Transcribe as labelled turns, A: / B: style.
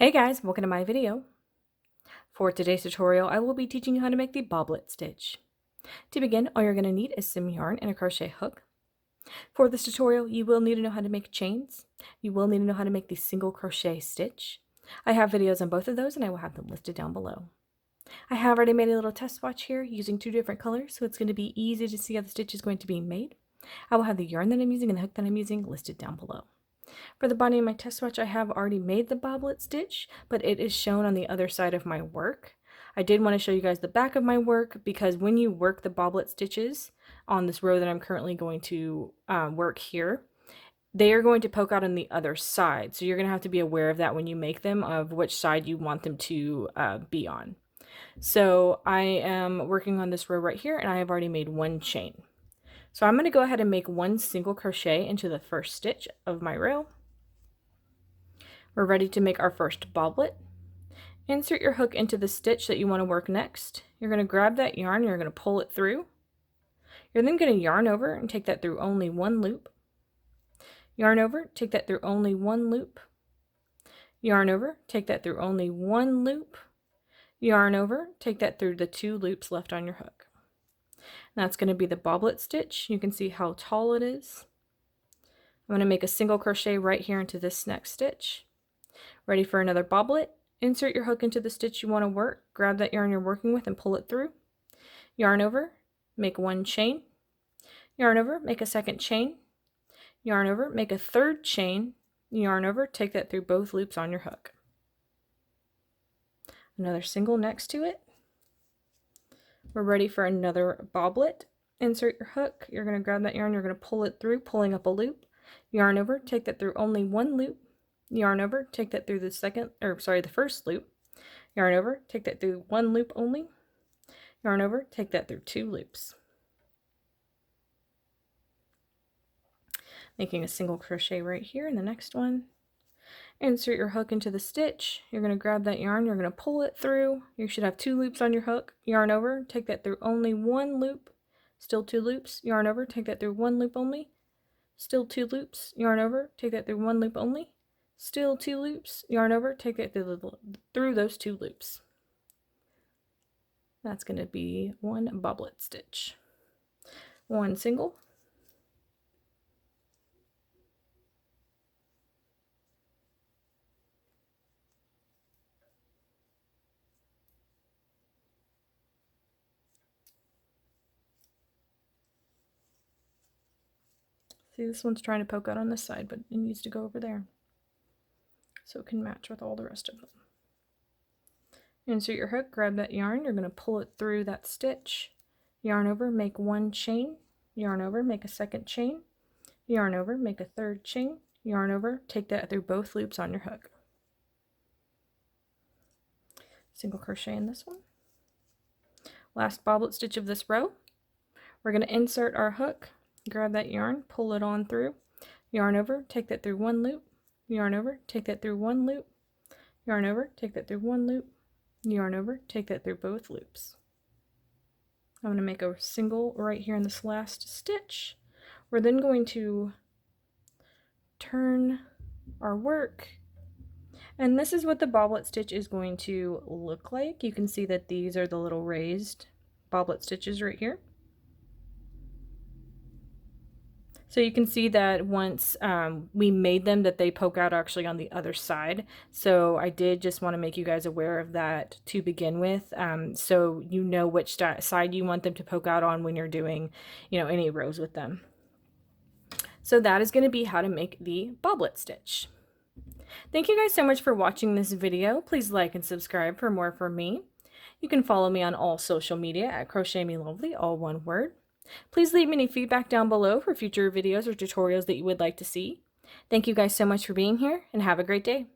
A: Hey guys, welcome to my video. For today's tutorial, I will be teaching you how to make the bobblet stitch. To begin, all you're going to need is some yarn and a crochet hook. For this tutorial, you will need to know how to make chains. You will need to know how to make the single crochet stitch. I have videos on both of those and I will have them listed down below. I have already made a little test swatch here using two different colors, so it's going to be easy to see how the stitch is going to be made. I will have the yarn that I'm using and the hook that I'm using listed down below. For the body of my test swatch, I have already made the bobblet stitch, but it is shown on the other side of my work. I did want to show you guys the back of my work because when you work the bobblet stitches on this row that I'm currently going to work here, they are going to poke out on the other side. So you're going to have to be aware of that when you make them, of which side you want them to be on. So I am working on this row right here and I have already made one chain. So I'm going to go ahead and make one single crochet into the first stitch of my row. We're ready to make our first bobblet. Insert your hook into the stitch that you want to work next. You're going to grab that yarn, you're going to pull it through. You're then going to yarn over and take that through only one loop. Yarn over, take that through only one loop. Yarn over, take that through only one loop. Yarn over, take that through the two loops left on your hook. That's going to be the bobblet stitch. You can see how tall it is. I'm going to make a single crochet right here into this next stitch. Ready for another bobblet. Insert your hook into the stitch you want to work. Grab that yarn you're working with and pull it through. Yarn over, make one chain. Yarn over, make a second chain. Yarn over, make a third chain. Yarn over, take that through both loops on your hook. Another single next to it. We're ready for another bobblet. Insert your hook. You're going to grab that yarn, you're going to pull it through, pulling up a loop. Yarn over, take that through only one loop. Yarn over, take that through the first loop. Yarn over, take that through one loop only. Yarn over, take that through two loops. Making a single crochet right here in the next one. Insert your hook into the stitch. You're going to grab that yarn, you're going to pull it through. You should have two loops on your hook. Yarn over, take that through only one loop. Still two loops. Yarn over, take that through one loop only. Still two loops. Yarn over, take that through one loop only. Still two loops. Yarn over, take that through those two loops. That's going to be one bobblet stitch. One single. See, this one's trying to poke out on this side, but it needs to go over there so it can match with all the rest of them. Insert your hook, grab that yarn, you're going to pull it through that stitch. Yarn over, make one chain. Yarn over, make a second chain. Yarn over, make a third chain. Yarn over, take that through both loops on your hook. Single crochet in this one. Last bobblet stitch of this row. We're going to insert our hook. Grab that yarn, pull it on through, yarn over, take that through one loop, yarn over, take that through one loop, yarn over, take that through one loop, yarn over, take that through both loops. I'm going to make a single right here in this last stitch. We're then going to turn our work, and this is what the bobblet stitch is going to look like. You can see that these are the little raised bobblet stitches right here. So you can see that once we made them, that they poke out actually on the other side. So I did just want to make you guys aware of that to begin with, so you know which side you want them to poke out on when you're doing, any rows with them. So that is going to be how to make the bobblet stitch. Thank you guys so much for watching this video. Please like and subscribe for more from me. You can follow me on all social media at crochetmelovely, all one word. Please leave me any feedback down below for future videos or tutorials that you would like to see. Thank you guys so much for being here, and have a great day.